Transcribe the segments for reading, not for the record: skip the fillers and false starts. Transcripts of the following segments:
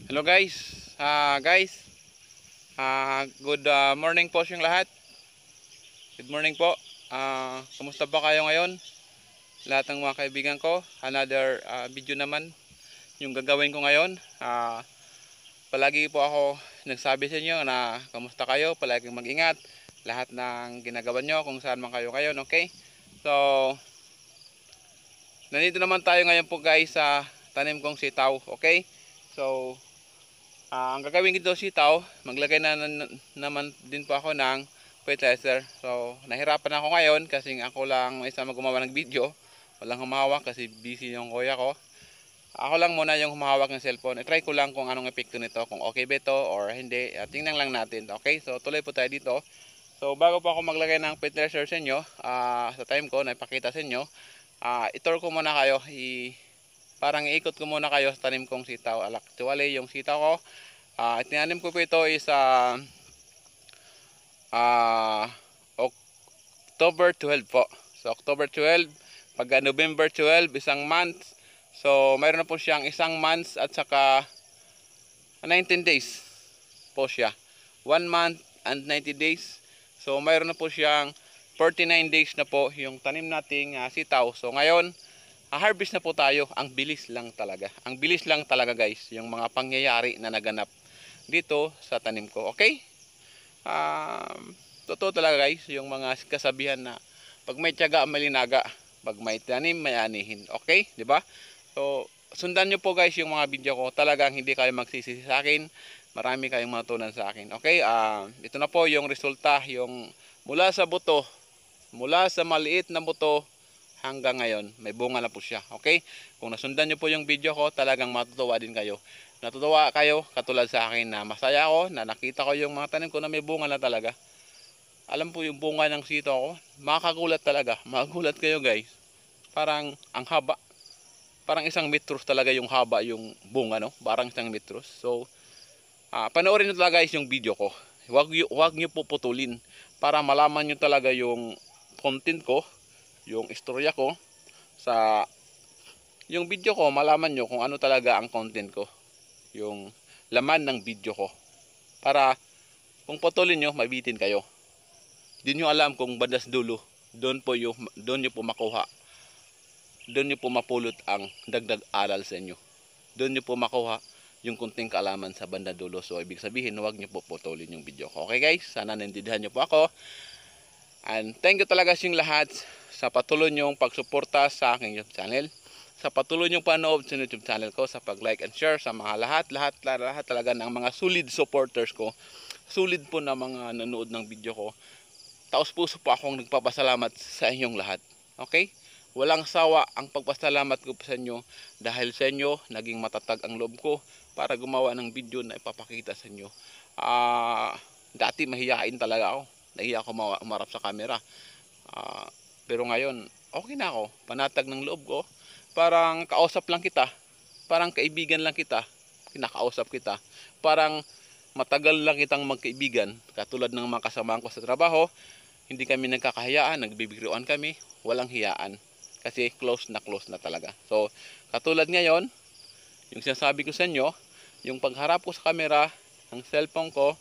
Hello guys. Good morning po sa lahat. Good morning po. Kumusta ba kayo ngayon? Lahat ng mga kaibigan ko. Another video naman yung gagawin ko ngayon. Palagi po ako nagsabi sa inyo na kumusta kayo, palaging mag-ingat. Lahat ng ginagawa nyo kung saan man kayo ngayon, okay? So, nandito naman tayo ngayon po guys sa tanim kong sitaw, okay? So, ang gagawin dito sitaw, maglagay naman din po ako ng fertilizer. So, nahirapan ako ngayon kasi ako lang isa gumawa ng video. Walang humahawak kasi busy yung kuya ko. Ako lang muna yung humahawak ng cellphone. I-try ko lang kung anong epekto nito, kung okay ba ito or hindi. Tingnan lang natin. Okay, so tuloy po tayo dito. So, bago po ako maglagay ng fertilizer sa inyo, sa time ko, na ipakita sa inyo, i-tour ko muna kayo. Parang iikot ko muna kayo sa tanim kong sitaw. Actually, yung sitaw ko, itinanim ko po ito is October 12 po. So October 12, pagka November 12, isang month. So mayroon na po siyang isang month at saka 19 days po siya. 1 month and 90 days. So mayroon na po siyang 49 days na po yung tanim nating sitaw. So ngayon, harvest na po tayo. Ang bilis lang talaga. Ang bilis lang talaga guys, yung mga pangyayari na naganap dito sa tanim ko. Okay? Totoo talaga guys, yung mga kasabihan na pag may tiyaga, malinaga. Pag may tanim, may anihin. Okay? 'Di ba? So, sundan nyo po guys yung mga video ko. Talagang hindi kayo magsisisi sa akin. Marami kayong matutunan sa akin. Okay? Ito na po yung resulta. Yung mula sa buto, mula sa maliit na buto, hanggang ngayon, may bunga na po siya. Okay? Kung nasundan nyo po yung video ko, talagang matutuwa din kayo. Natutuwa kayo, katulad sa akin na masaya ako, na nakita ko yung mga tanim ko na may bunga na talaga. Alam po yung bunga ng sitaw ko, makagulat talaga. Magulat kayo guys. Parang ang haba. Parang isang metros talaga yung haba yung bunga, no? Parang isang metros. So, panoorin nyo talaga guys yung video ko. Huwag nyo puputulin para malaman nyo talaga yung content ko, yung istorya ko sa yung video ko. Malaman nyo kung ano talaga ang content ko, yung laman ng video ko, para kung putulin nyo, mabitin kayo. Di nyo alam kung badas dulo, doon nyo po makuha, doon nyo po mapulot ang dagdag aral sa inyo, doon nyo po makuha yung kunting kaalaman sa banda dulo. So ibig sabihin, huwag nyo po putulin yung video ko. Okay guys, sana naintindihan nyo po ako. And thank you talaga sa lahat sa patuloy nyong pagsuporta sa aking YouTube channel, sa patuloy nyong panood sa YouTube channel ko, sa pag-like and share sa mga lahat talaga ng mga solid supporters ko. Solid po na mga nanood ng video ko. Taos puso po akong nagpapasalamat sa inyong lahat. Okay? Walang sawa ang pagpasalamat ko sa inyo, dahil sa inyo naging matatag ang loob ko para gumawa ng video na ipapakita sa inyo. Dati mahihain talaga ako. Nahiya ako umarap sa camera. Pero ngayon, okay na ako. Panatag ng loob ko. Parang kausap lang kita. Parang kaibigan lang kita. Kinakausap kita. Parang matagal lang kitang magkaibigan. Katulad ng mga kasamahan ko sa trabaho, hindi kami nagkakahiyaan, nagbibiruan kami, walang hiyaan. Kasi close na talaga. So, katulad ngayon, yung sinasabi ko sa inyo, yung pagharap ko sa camera, ng cellphone ko,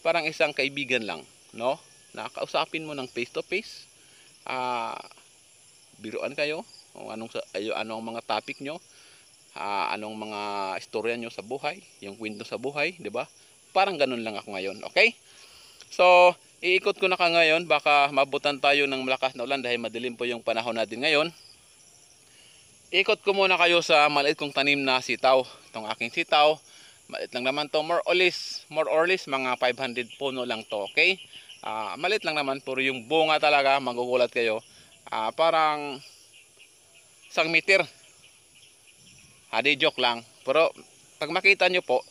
parang isang kaibigan lang, no? Nakakausapin mo ng face to face. Biruan kayo, kung anong mga topic nyo, anong mga istorya nyo sa buhay, yung kwento sa buhay, di ba? Parang ganun lang ako ngayon, okay? So, iikot ko na ka ngayon, baka mabutan tayo ng malakas na ulan dahil madilim po yung panahon natin ngayon. Ikot ko muna kayo sa maliit kong tanim na sitaw. Itong aking sitaw, maliit lang naman to, more or less mga 500 puno lang to, okay? Maliit lang naman, puro yung bunga talaga, magugulat kayo. Parang 1 meter. Di joke lang. Pero pag makita nyo po,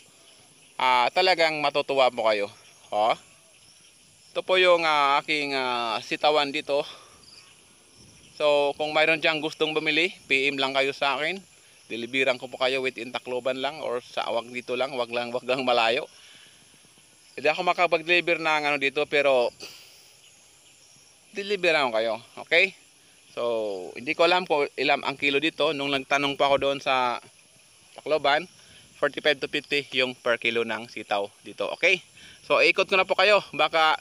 talagang matutuwa po kayo. Ito po yung aking sitawan dito. So kung mayroon diyang gustong bumili, PM lang kayo sa akin. Deliveran ko po kayo within Tacloban lang, or sa wag dito lang, wag lang malayo. Hindi ako makapag-deliver ng dito, pero deliveran ko kayo. Okay? So hindi ko alam kung ilang ang kilo dito. Nung nagtanong pa ako doon sa Tacloban, 45 to 50 yung per kilo ng sitaw dito. Okay? So ikot ko na po kayo. Baka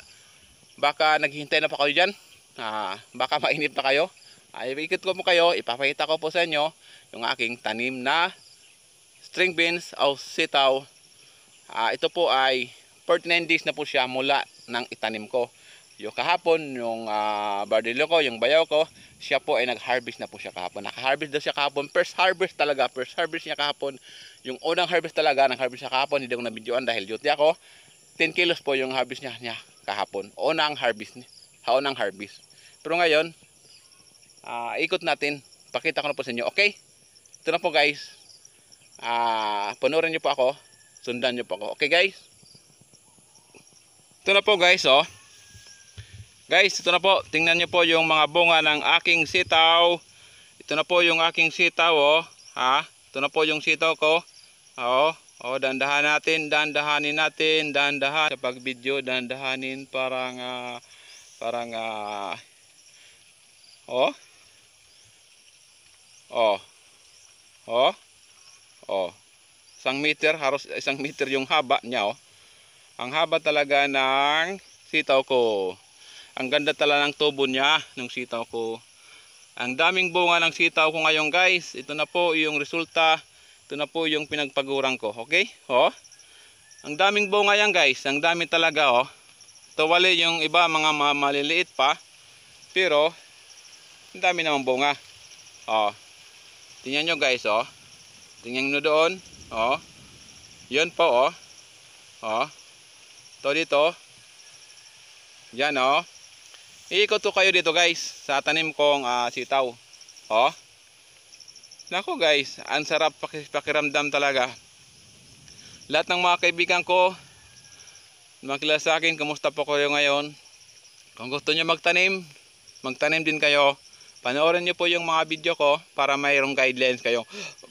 naghihintay na pa kayo dyan. Baka mainit na kayo. Ikot ko po kayo. Ipapakita ko po sa inyo yung aking tanim na string beans o sitaw. Ito po ay 49 days na po siya mula ng itanim ko. Yung kahapon, yung bardilo ko, yung bayaw ko, siya po ay nag-harvest na po siya kahapon. Naka-harvest daw siya kahapon. First harvest niya kahapon. Yung unang harvest talaga, nag-harvest siya kahapon. Hindi ko na-videoan dahil duty ako. 10 kilos po yung harvest niya kahapon. Unang harvest. Pero ngayon, ikot natin. Pakita ko na po sa inyo. Okay? Ito na po guys. Panoorin nyo po ako. Sundan nyo po ako. Okay guys? Ito na po guys, oh. Guys, ito na po. Tingnan nyo po yung mga bunga ng aking sitaw. Ito na po yung aking sitaw, oh. Ito na po yung sitaw ko. Dahan-dahanin natin. Dahan-dahan. Kapag video, dahan-dahanin parang halos 1 meter yung haba niya, oh. Ang haba talaga ng sitaw ko. Ang ganda talaga ng tubo niya ng sitaw ko. Ang daming bunga ng sitaw ko ngayon guys. Ito na po yung resulta. Ito na po yung pinagpaguran ko. Okay? Ang daming bunga yan guys. Ang dami talaga, oh. Ito wali yung iba mga maliliit pa. Pero ang dami naman bunga. Tingnan nyo guys, oh. Tingnan nyo doon. Yun po, oh. Ito dito. Yan, oh. Iikot ko kayo dito guys sa tanim kong sitaw. Nako guys, ang sarap pakiramdam talaga. Lahat ng mga kaibigan ko makilala sa akin, kumusta po kayo ngayon? Kung gusto niyo magtanim din kayo. Panoorin niyo po yung mga video ko para mayroong guidelines kayo.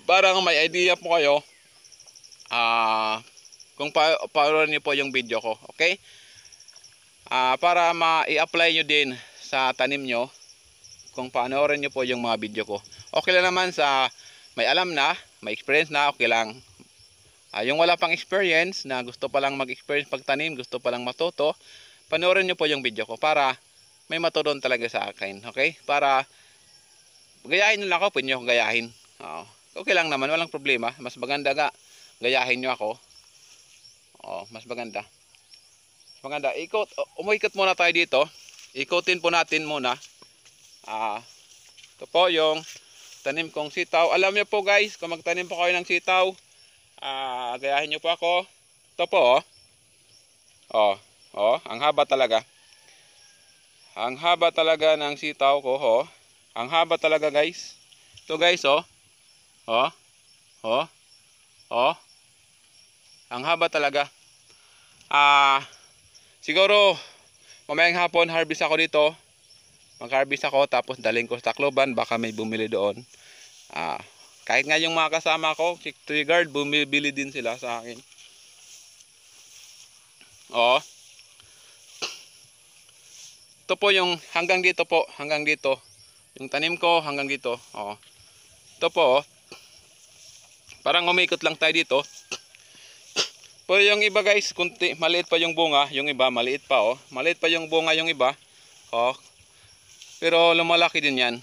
Para may idea po kayo kung panoorin niyo po yung video ko. Okay? Para ma-i-apply nyo din sa tanim nyo kung panoorin nyo po yung mga video ko. Okay lang naman sa may alam na, may experience na, okay lang. Yung wala pang experience na gusto pa lang mag-experience pagtanim, gusto pa lang matuto, panoorin nyo po yung video ko para may matutunan talaga sa akin. Okay? Para gayahin nyo lang ako, pwede nyo akong gayahin. Okay lang naman, walang problema. Mas maganda gayahin nyo ako. Mas maganda. Umikot muna tayo dito. Ikotin po natin muna. Ito po yung tanim kong sitaw. Alam niyo po guys, kung magtanim po kayo ng sitaw, gayahin niyo po ako. Ito po, ang haba talaga. Ang haba talaga ng sitaw ko, Ang haba talaga guys. Ito guys, Ang haba talaga. Siguro mamayang hapon harvest ako dito. Mag-harvest ako tapos dalhin ko sa Tacloban, baka may bumili doon. Kahit nga yung mga kasama ko, security guard, bumibili din sila sa akin. Ito po yung hanggang dito po, hanggang dito. Yung tanim ko hanggang dito. Ito po, parang umikot lang tayo dito. Pero yung iba guys, maliit pa yung bunga, yung iba maliit pa, Maliit pa yung bunga yung iba. Pero lumalaki din 'yan.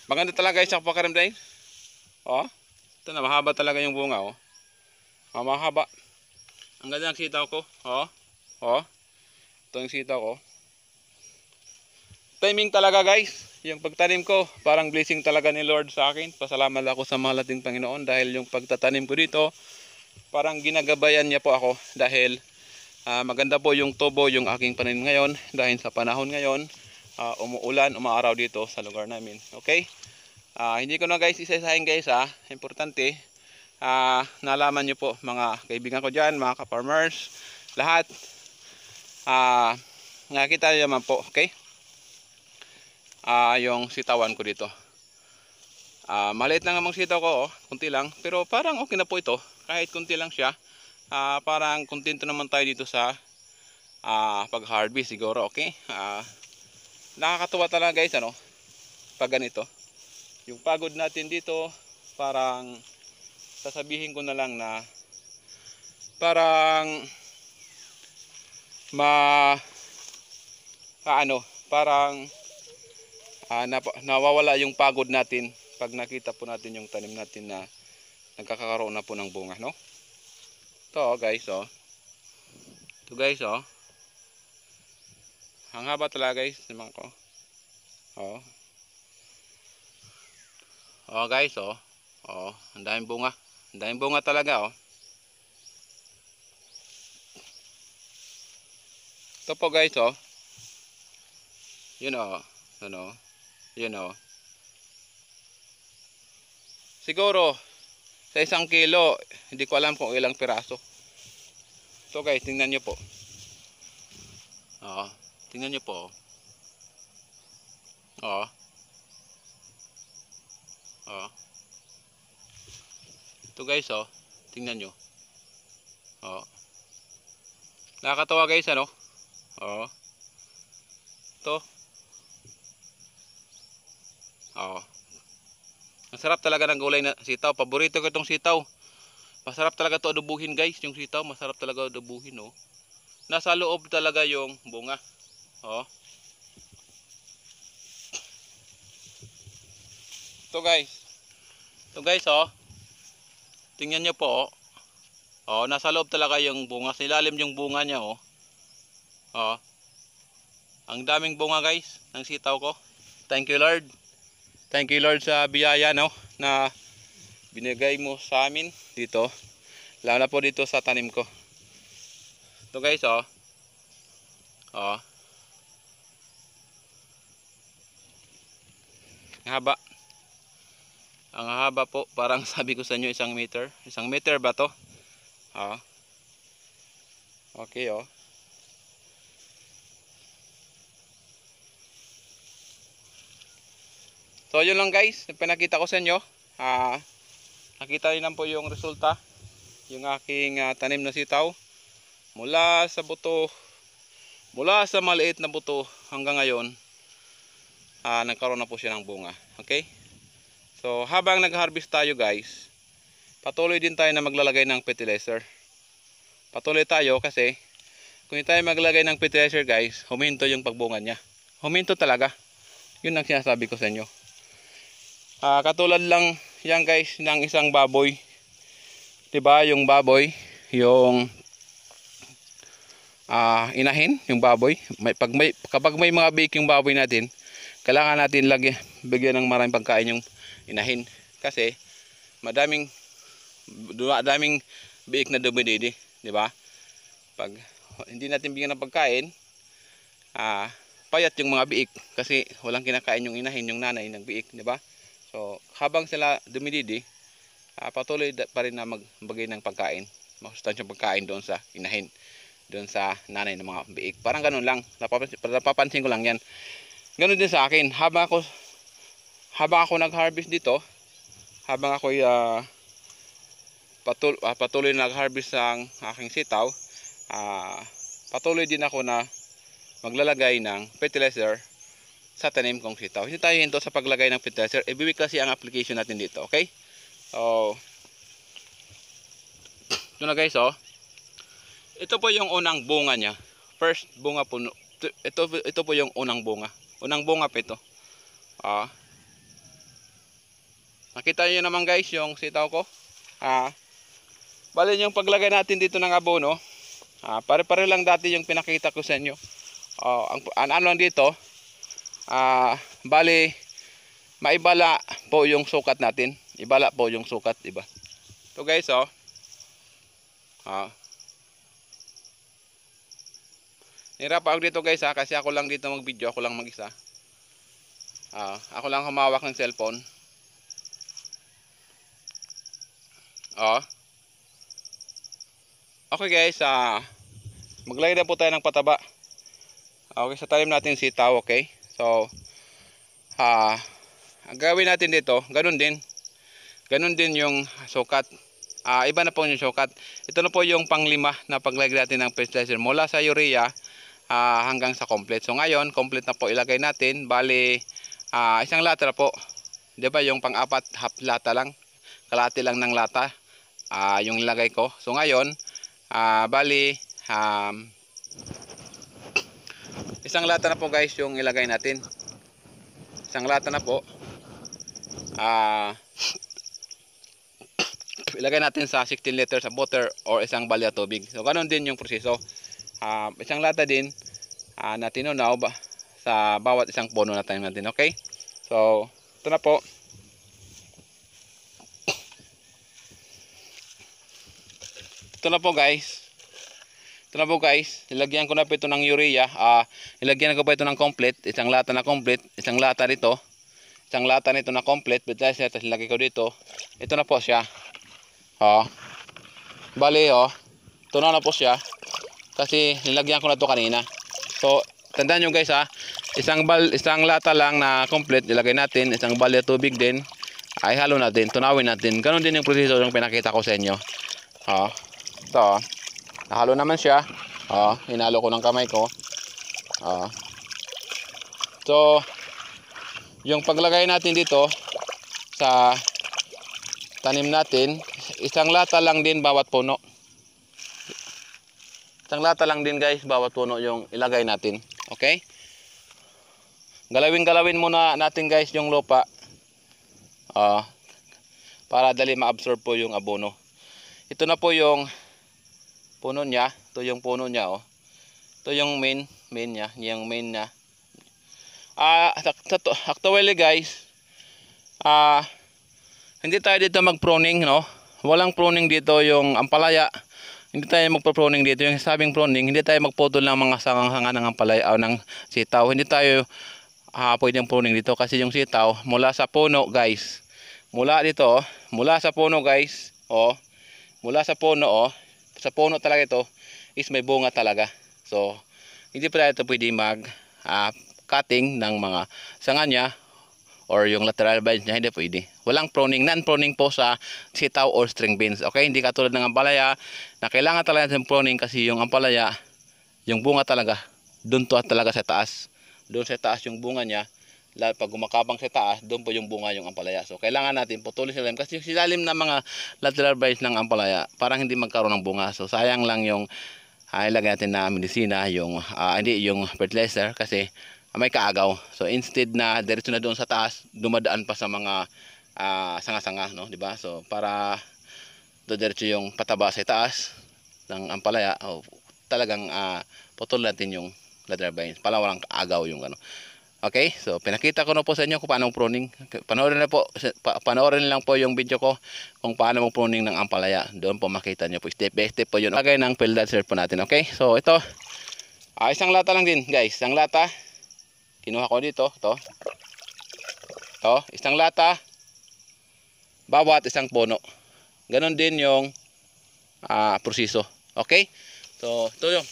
Maganda talaga guys sa pakiramdam. Ito na, mahaba talaga yung bunga, mahaba. Ang ganda ng sitaw ko, Ito yung sitaw ko. Timing talaga guys. Yung pagtanim ko, parang blessing talaga ni Lord sa akin. Pasalamat ako sa mahal nating Panginoon dahil yung pagtatanim ko dito, parang ginagabayan niya po ako dahil maganda po yung tubo yung aking pananim ngayon dahil sa panahon ngayon, umuulan, umaaraw dito sa lugar namin. Okay? Hindi ko na guys isa-isahin guys, importante, nalaman nyo po mga kaibigan ko dyan, mga ka-farmers, lahat, nakita nyo naman po, okay? Yung sitawan ko dito. Maliit lang ang sitaw ko, kunti lang, pero parang okay na po ito kahit kunti lang siya. Parang kontento naman tayo dito sa pag-harvest siguro, okay? Nakakatuwa talaga guys, pag ganito. Yung pagod natin dito, parang sasabihin ko na lang na parang ma parang nawawala yung pagod natin pag nakita po natin yung tanim natin na nagkakaroon na po ng bunga, no? Ito guys, oh. Ito guys, oh. Ang haba talaga guys, naman ko. Oh. Oh guys, oh. Oh, ang daming bunga. Ang daming bunga talaga, oh. Ito po guys, oh. Yun, oh. Ano? Yun, oh. Siguro sa 1 kilo, hindi ko alam kung ilang piraso. Ito guys, tingnan nyo po. Oo, tingnan nyo po. Oo. Oo. Ito guys, oh. Tingnan nyo. Oo. Nakakatawa guys, ano? Oo. Ito. Oo. Ang sarap talaga ng gulay na sitaw. Paborito ko itong sitaw. Masarap talaga ito adobuhin guys. Yung sitaw, masarap talaga adobuhin, oh. Nasa loob talaga yung bunga. Oh. Ito guys. Ito guys, oh. Tingnan nyo po, oh. Oh, nasa loob talaga yung bunga. Sa ilalim yung bunga niya, oh. Oh. Ang daming bunga guys ng sitaw ko. Thank you Lord. Thank you Lord sa biyaya, no, na binigay mo sa amin dito. Lalo na po dito sa tanim ko. Ito guys, oh. Oh. Ang haba. Ang haba po. Parang sabi ko sa inyo 1 meter. 1 meter ba to? Oh. Okay, oh. So yun lang guys, pinakita ko sa inyo. Nakita niyo lang po yung resulta. Yung aking tanim na sitaw. Mula sa buto, mula sa maliit na buto hanggang ngayon, nagkaroon na po siya ng bunga. Okay? So habang nag-harvest tayo guys, patuloy din tayo na maglalagay ng fertilizer. Patuloy tayo kasi kung hindi tayo maglalagay ng fertilizer guys, huminto yung pagbunga niya. Huminto talaga. Yun ang sinasabi ko sa inyo. Katulad lang yan guys ng isang baboy. 'Di ba? Yung baboy, yung inahin, yung baboy. Kapag may mga biik yung baboy natin, kailangan natin bigyan ng maraming pagkain yung inahin kasi madaming biik na dumididi, 'di ba? Pag hindi natin bigyan ng pagkain, payat yung mga biik kasi walang kinakain yung inahin, yung nanay ng biik, 'di ba? So, habang sila dumididi, patuloy pa rin na magbigay ng pagkain, masustansyang pagkain doon sa inahin, doon sa nanay ng mga biik. Parang ganun lang, napapansin ko lang yan. Ganun din sa akin, habang ako nag-harvest dito, habang ako patuloy nag-harvest ng aking sitaw, patuloy din ako na maglalagay ng fertilizer sa tanim kong sitaw. Hindi tayo hinto sa paglagay ng fertilizer. Ibiwik kasi ang application natin dito. Okay? So, ito na guys, oh. Ito po yung unang bunga niya. First bunga po. Ito po yung unang bunga. Unang bunga po ito. Nakita niyo naman guys yung sitaw ko. Bali yung paglagay natin dito ng abono, pare-pare lang dati yung pinakita ko sa inyo. Ang ano lang dito, bali maibala po yung sukat natin. Ibala po yung sukat, diba? So guys, oh. Hirap ako dito guys, kasi ako lang dito mag-video, ako lang mag-isa. Ako lang humawak ng cellphone. Okay guys, maglagay na po tayo ng pataba. Okay, sa talim natin sitaw, okay? So, ang gawin natin dito, ganun din. Ganun din yung sukat. Iba na po yung sukat. Ito na po yung panglima na paglagay natin ng fertilizer mula sa urea hanggang sa complete. So ngayon, complete na po ilagay natin. Bali, isang lata na po. 'Di ba yung pang-apat, half lata lang. kalahati lang ng lata yung nilagay ko. So ngayon, bali isang lata na po guys yung ilagay natin. Isang lata na po. Ilagay natin sa 16 liters of water or isang balya tubig. So ganoon din yung proseso. Isang lata din na tinunaw sa bawat isang puno na tanim natin. Okay? So, ito na po. Ito na po guys. Ito na po guys. Nilagyan ko na po ito ng urea. Nilagyan ko pa ito ng complete. Isang lata na complete. Isang lata dito. Isang lata nito na complete. Tapos nilagay ko dito. Ito na po siya. Bali ito na po siya. Kasi nilagyan ko na ito kanina. So, tandaan nyo guys isang lata lang na complete. Ilagay natin. Isang balya tubig din. Ay halo natin. Tunawin natin. Ganon din yung proseso yung pinakita ko sa inyo. Ito nahalo naman siya. Hinalo ko ng kamay ko. So yung paglagay natin dito sa tanim natin, isang lata lang din bawat puno. Isang lata lang din guys bawat puno yung ilagay natin. Okay? Galawin muna natin guys yung lupa. Para dali ma-absorb po yung abono. Ito na po yung puno niya. Ito yung puno niya. Ito yung main niya. Yung main niya. Actually guys, hindi tayo dito mag-pruning, no? Walang pruning dito yung ampalaya. Hindi tayo magpa-pruning dito. Yung sabing pruning, hindi tayo magputol ng mga sanga ng ampalaya o ng sitaw. Hindi tayo pwedeng pruning dito kasi yung sitaw mula sa puno guys. Mula dito, mula sa puno guys, mula sa puno, sa puno talaga ito is may bunga talaga. So, hindi pa tayo pwede cutting ng mga sanga niya or yung lateral branch niya, hindi pwede. Walang pruning, non-pruning po sa sitaw or string beans. Okay, hindi katulad ng ampalaya na kailangan talaga ng pruning kasi yung ampalaya, yung bunga talaga, doon to talaga sa taas. Doon sa taas yung bunga niya. Pag gumakabang sa taas, doon po yung bunga yung ampalaya. So, kailangan natin putulin sila kasi yung silalim na mga lateral branch ng ampalaya, parang hindi magkaroon ng bunga. So, sayang lang yung ilagay natin na medisina, hindi yung fertilizer kasi may kaagaw. So, instead na diretso na doon sa taas, dumadaan pa sa mga sanga-sanga, no? Diba? So, para diretso yung pataba sa taas ng ampalaya, talagang putol natin yung lateral branch. Para walang kaagaw yung ano. Okay, so pinakita ko na po sa inyo kung paano pruning. Panoorin lang po yung video ko kung paano pruning ng ampalaya. Doon po makita nyo po step by step po yun. Lagay ng fertilizer po natin. Okay, so ito isang lata lang din guys. Isang lata. Kinuha ko dito. Ito. Isang lata bawat isang puno. Ganon din yung proseso. Okay, so ito yung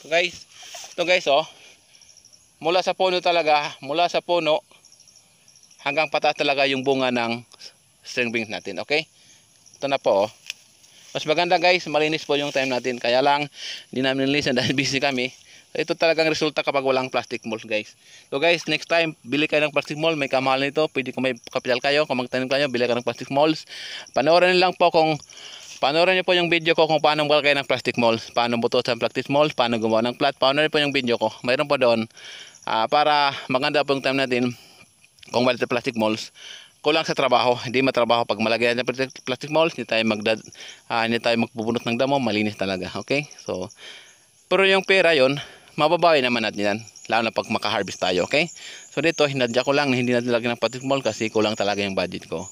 guys. Ito guys mula sa puno talaga, mula sa puno hanggang pataas talaga yung bunga ng string beans natin. Okay? Ito na po. Mas maganda guys, malinis po yung time natin. Kaya lang, hindi namin nilisan dahil busy kami. So, ito talagang resulta kapag walang plastic mold guys. So guys, next time, bili kayo ng plastic mold. May kamahal nito. Pwede kung may kapital kayo, kung magtanim kayo, bili kayo ng plastic molds. Panoorin niyo po yung video ko kung paano maglagay ng plastic molds. Paano butot sa plastic molds, paano gumawa ng plat. Panoorin po yung video ko. Mayroon po doon. Para maganda po yung time natin kung wala plastic molds. Kulang sa trabaho, hindi matrabaho pag malagyan ng plastic molds, hindi tayo magpupunot ng damo, malinis talaga. Okay? So, pero yung pera yon, mababawi naman natin yan, lalo na pag maka-harvest tayo. Okay? So dito, hinadya ko lang na hindi natin lagyan ng plastic mold kasi kulang talaga yung budget ko.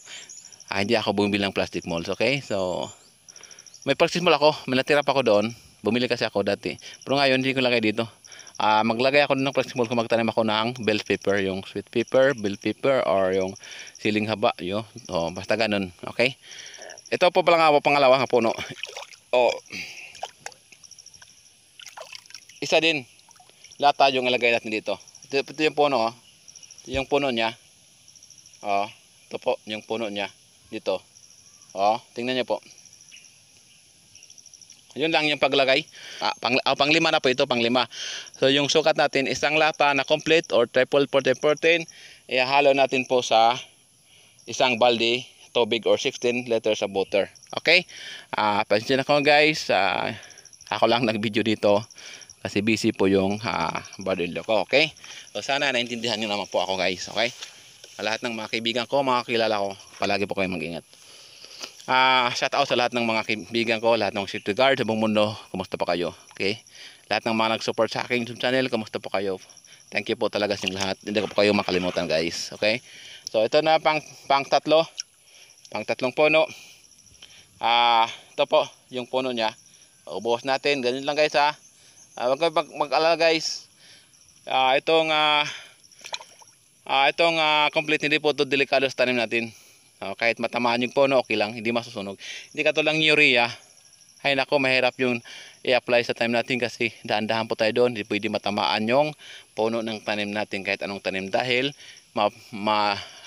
Hindi ako bumili ng plastic molds. Okay? So, may plastic mold ako, may natira pa ako doon. Bumili kasi ako dati. Pero ngayon, hindi ko lagay dito. Maglagay ako ng plastic mold kung magtanim ako ng bell pepper, yung sweet pepper, bell pepper, or yung siling haba, yun. Basta ganun, okay? Ito po pala nga pangalawa nga puno. Isa din, lata yung ilagay natin dito. Ito yung puno, ito yung puno niya. Ito po, yung puno niya, dito. Tingnan niyo po. Yun lang yung paglagay. Panglima na po ito, panglima. So yung sukat natin, isang lata na complete or triple 14-14, ihalo natin po sa isang balde tubig or 16 liters of water. Okay? Pasensya na ko guys. Ako lang nag-video dito kasi busy po yung brother-in-law ko. Okay? So sana naintindihan nyo naman po ako guys. Okay? Lahat ng mga kaibigan ko, mga kilala ko, palagi po kayong mag-ingat. Shout out sa lahat ng mga kaibigan ko, lahat ng security guard sa buong mundo. Kumusta po kayo? Okay? Lahat ng mga nag-support sa aking YouTube channel, kumusta po kayo? Thank you po talaga sa lahat. Hindi ko po kayo makalimutan guys. Okay? So ito na pang tatlong puno. Ito po yung puno niya. Ubuhos natin. Ganun lang guys ha. Huwag kayo mag-alala guys. Itong complete, hindi po ito delikado sa tanim natin. Kahit matamaan yung puno, okay lang. Hindi masusunog. Hindi katulad ng urea. Ay nako, mahirap yung i-apply sa tanim natin kasi dahan-dahan po tayo doon. Hindi pwede matamaan yung puno ng tanim natin kahit anong tanim dahil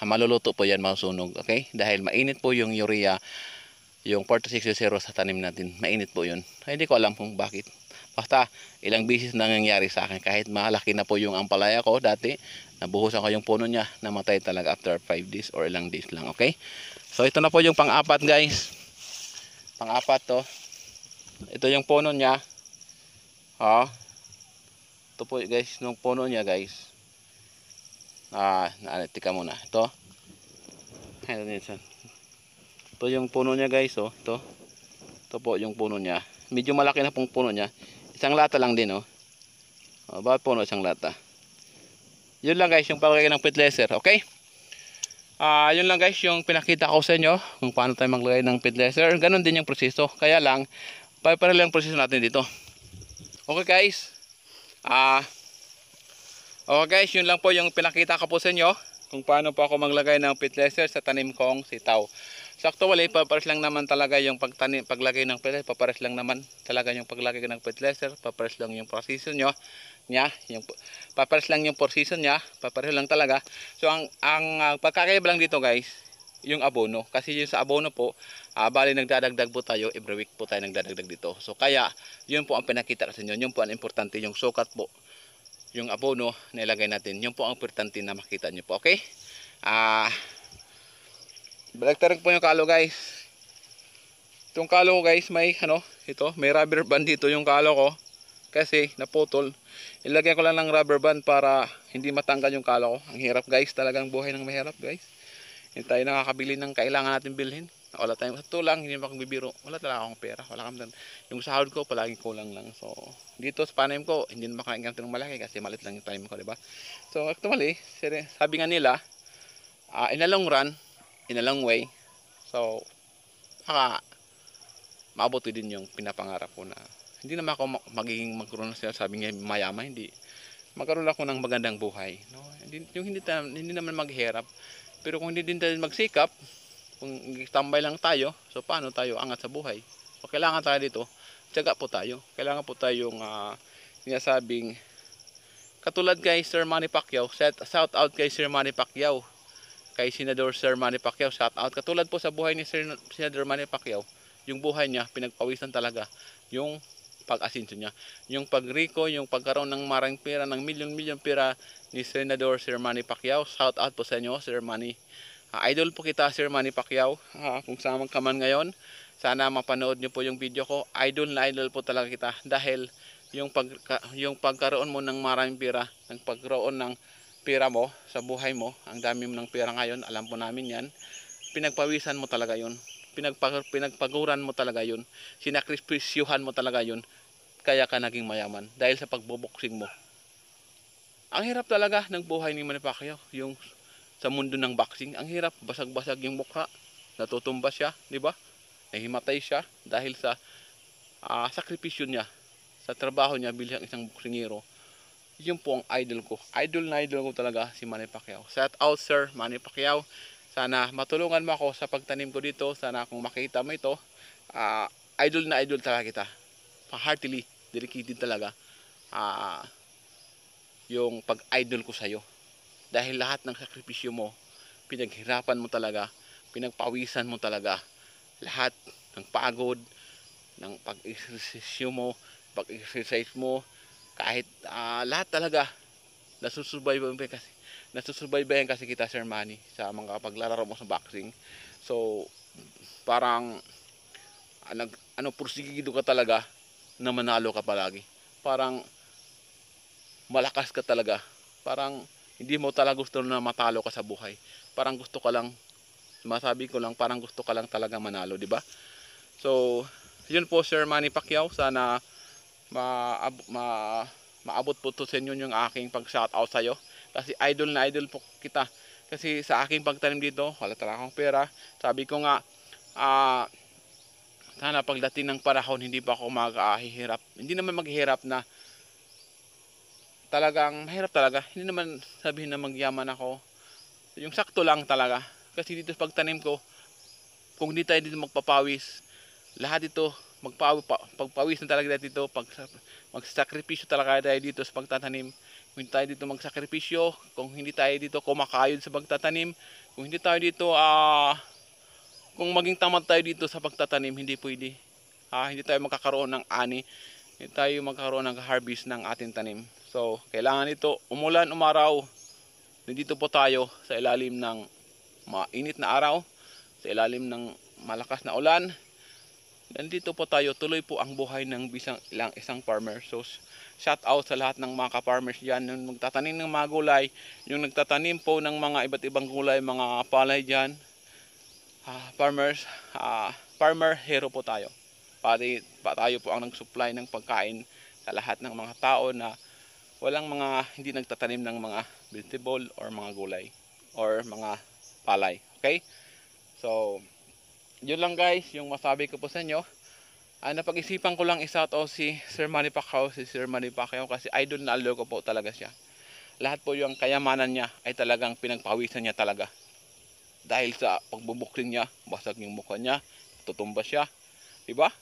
maluluto po yan, masusunog. Okay? Dahil mainit po yung urea, yung 4600 sa tanim natin. Mainit po yun. Ay, hindi ko alam kung bakit. Basta ilang bisis nangyayari sa akin. Kahit malaki na po yung ampalaya ko dati, nabuhusan ko yung puno niya, namatay talaga after 5 days or ilang days lang. Okay? So ito na po yung pang-apat guys. Pang-apat to. Ito yung puno niya. Ito po guys, yung puno niya guys. Tika muna. Ito. Ito yung puno niya guys. Ito. Ito po yung puno niya. Medyo malaki na pong puno niya. Isang lata lang din. Bawat puno isang lata. Yun lang guys yung paglagay ng fertilizer. Okay? Yun lang guys yung pinakita ko sa inyo kung paano tayo maglagay ng fertilizer. Ganon din yung proseso. Kaya lang, pare-pareho lang proseso natin dito. Okay guys. Okay guys, yun lang po yung pinakita ko po sa inyo kung paano po ako maglagay ng fertilizer sa tanim kong sitaw. So actually, papares lang naman talaga yung paglagay ng fertilizer. Papares lang naman talaga yung paglagay ng fertilizer. Papares lang yung proseso niya. Papares lang yung proseso niya. Papares lang talaga. So ang pagkakaiba lang dito guys, yung abono. Kasi yung sa abono po, bali nagdadagdag po tayo, every week po tayo nagdadagdag dito. So kaya, yun po ang pinakita sa inyo. Yun po ang importante, yung sukat po. Yung abono na ilagay natin. Yun po ang importante na makita nyo po. Okay? Balagtarin po yung kalo guys. Itong kalo ko guys, may may rubber band dito yung kalo ko. Kasi naputol. Ilagyan ko lang ng rubber band para hindi matanggal yung kalo ko. Ang hirap guys, talagang buhay ng mahirap guys. Hindi tayo nakakabili ng kailangan natin bilhin. Wala tayong tulang, hindi naman bibiro. Wala talaga akong pera. Wala kang yung sahod ko palaging kulang lang. So dito sa panim ko, hindi naman makain ng malaki kasi malit lang yung panim ko, di ba? So actually, sabi nga nila, in a long run, in a long way. So maabot din yung pinapangarap ko na hindi naman ako magkaroon na sabi niya mayaman, hindi. Magkaroon ako ng magandang buhay. No? Hindi naman maghirap. Pero kung hindi din tayo magsikap, kung tambay lang tayo, so paano tayo angat sa buhay? So kailangan tayo dito, tiyaga po tayo. Kailangan po tayong sinasabing, katulad kay Sir Manny Pacquiao, shout out kay Sir Manny Pacquiao, kay Senador Sir Manny Pacquiao, shout out. Katulad po sa buhay ni Senador Manny Pacquiao, yung buhay niya, pinagpawisan talaga yung pag-asinso niya. Yung pagriko, yung pagkaroon ng maraming pera, ng milyon-milyon pera ni Senador Sir Manny Pacquiao. Shout out po sa inyo, Sir Manny. Idol po kita, Sir Manny Pacquiao. Kung saan ka man ngayon, sana mapanood nyo po yung video ko. Idol na idol po talaga kita. Dahil yung pagkaroon mo ng maraming pera, ng pagkaroon ng pera mo sa buhay mo, ang dami mo ng pera ngayon, alam po namin yan, pinagpawisan mo talaga yun. Pinagpaguran mo talaga yun, sinakripisyuhan mo talaga yun, kaya ka naging mayaman dahil sa pagboboxing mo. Ang hirap talaga ng buhay ni Manny Pacquiao, yung sa mundo ng boxing, ang hirap, basag-basag yung mukha, natutumba siya, di ba? Nahimatay siya dahil sa sakripisyo niya, sa trabaho niya bilang isang boksingero. Yun po ang idol ko. Idol na idol ko talaga si Manny Pacquiao. Shout out Sir Manny Pacquiao. Sana matulungan mo ako sa pagtanim ko dito. Sana kung makita mo ito, idol na idol talaga kita. Heartily, dedicated talaga yung pag-idol ko sa'yo. Dahil lahat ng sakripisyo mo, pinaghirapan mo talaga, pinagpawisan mo talaga. Lahat ng pagod, ng pag-exercise mo, kahit lahat talaga, nasusubaybayan kasi kita Sir Manny sa mga paglalaro mo sa boxing. So parang pursigido ka talaga na manalo ka palagi. Parang malakas ka talaga. Parang hindi mo talaga gusto na matalo ka sa buhay. Parang gusto ka lang, masabi ko lang, parang gusto ka lang talaga manalo, di ba? So, yun po Sir Manny Pacquiao. Sana maabot po to sa inyo yung aking pag-shoutout sa iyo. Kasi idol na idol po kita. Kasi sa aking pagtanim dito, wala talaga akong pera. Sabi ko nga, sana pagdating ng panahon hindi pa ako maghihirap. Hindi naman maghihirap na talagang mahirap talaga. Hindi naman sabihin na magyaman ako. Yung sakto lang talaga. Kasi dito sa pagtanim ko, kung hindi tayo dito magpapawis, lahat dito pagpawis na talaga dito, magsakripisyo talaga tayo dito sa pagtatanim. Kung hindi tayo dito magsakripisyo, kung hindi tayo dito kumakayod sa pagtatanim, kung hindi tayo dito kung maging tamad tayo dito sa pagtatanim, hindi pwede. Hindi tayo magkakaroon ng ani, hindi tayo magkakaroon ng harvest ng ating tanim. So, kailangan ito, umulan, umaraw, nandito po tayo sa ilalim ng mainit na araw, sa ilalim ng malakas na ulan. Nandito po tayo, tuloy po ang buhay ng isang farmer. So, shout out sa lahat ng mga ka-farmers dyan, yung nagtatanim ng mga gulay, yung nagtatanim po ng mga iba't ibang gulay, mga palay dyan. Farmers, farmer hero po tayo. Tayo po ang nag-supply ng pagkain sa lahat ng mga tao na walang hindi nagtatanim ng mga vegetable or mga gulay or mga palay. Okay? So, yun lang guys, yung masabi ko po sa inyo. Napag-isipan ko lang i-shoutout si Sir Manny Pacquiao, kasi idol na idol ko po talaga siya. Lahat po yung kayamanan niya ay talagang pinagpawisan niya talaga. Dahil sa pagbubukling niya, basag yung mukha niya, tutumba siya. Diba?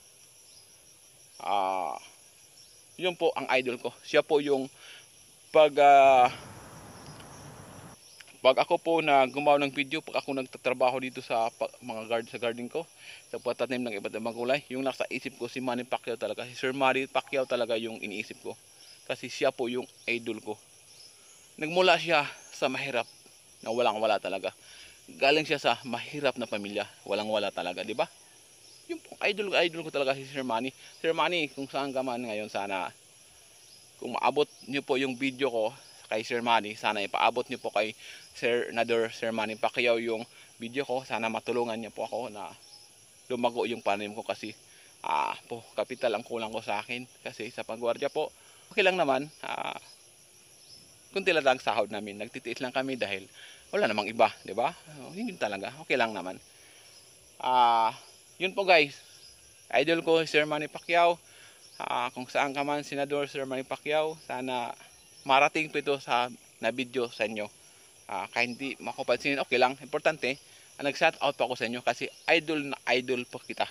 Yun po ang idol ko. Siya po yung pag ako po na gumawa ng video, pag ako nagtatrabaho dito sa sa garden ko, sa pagtatanim ng iba't ibang gulay, yung nasa isip ko si Manny Pacquiao talaga, si Sir Manny Pacquiao talaga yung iniisip ko. Kasi siya po yung idol ko. Nagmula siya sa mahirap na walang-wala talaga. Galing siya sa mahirap na pamilya, walang-wala talaga, di ba? Yung idol ko talaga si Sir Manny. Sir Manny, kung saan ka man ngayon, sana kung maabot niyo po yung video ko kay Sir Manny, sana ipaabot niyo po kay Sir Manny Pacquiao yung video ko. Sana matulungan niyo po ako na lumago yung panim ko kasi kapital ang kulang ko sa akin kasi sa pagwardya po. Okay lang naman, kunti lang ang sahod namin. Nagtitiis lang kami dahil wala namang iba, di ba? Hindi talaga, okay lang naman. Yun po guys, idol ko Sir Manny Pacquiao. Kung saan ka man, Senador Sir Manny Pacquiao, sana marating po ito na video sa inyo. Kahit hindi makupansinin, okay lang. Importante, nag-shout out pa ako sa inyo kasi idol na idol po kita.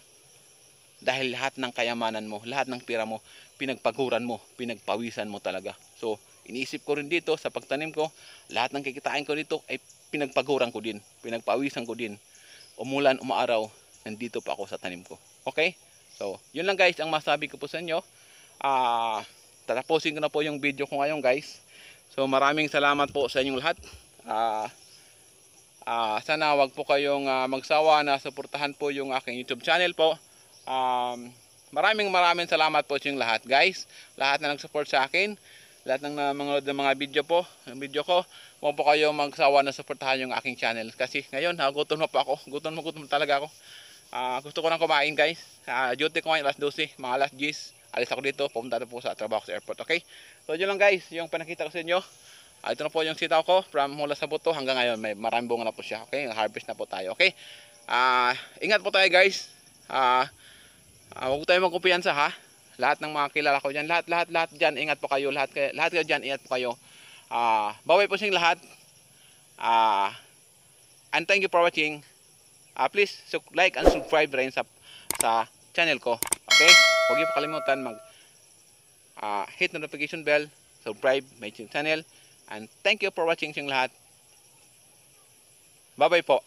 Dahil lahat ng kayamanan mo, lahat ng pira mo, pinagpaguran mo, pinagpawisan mo talaga. So, iniisip ko rin dito sa pagtanim ko, lahat ng kikitain ko dito ay pinagpaguran ko din, pinagpawisan ko din. Umulan, umaaraw, nandito pa ako sa tanim ko. Okay? So, yun lang guys ang masabi ko po sa inyo. Tatapusin ko na po yung video ko ngayon guys. So, maraming salamat po sa inyong lahat. Sana wag po kayong magsawa na suportahan po yung aking YouTube channel po. Maraming salamat po sa inyong lahat guys. Lahat na nag-support sa akin. Lahat ng mga video ko, huwag po kayo magsawa na suportahan yung aking channel. Kasi ngayon, gutom na po ako. Gutom talaga ako. Gusto ko nang kumain guys. Duty ko ngayon alas 12, mga alas 10. Alis ako dito, pumunta na po sa trabaho sa airport. Okay? So yun lang guys, yung pinakita ko sa inyo. Ito na po yung sitaw ko from mula sa buto hanggang ngayon. May maraming bunga na po siya. Okay? Harvest na po tayo. Okay? Ingat po tayo guys. Huwag tayo magkumpiyansa ha. Lahat ng mga kilala ko dyan, lahat dyan, ingat po kayo. Lahat kayo dyan, ingat po kayo. Baway po siyang lahat. And thank you for watching. Please like and subscribe rin sa channel ko. Okay? Huwag niyo po kalimutan hit notification bell, subscribe my channel, and thank you for watching siyang lahat. Bye bye po.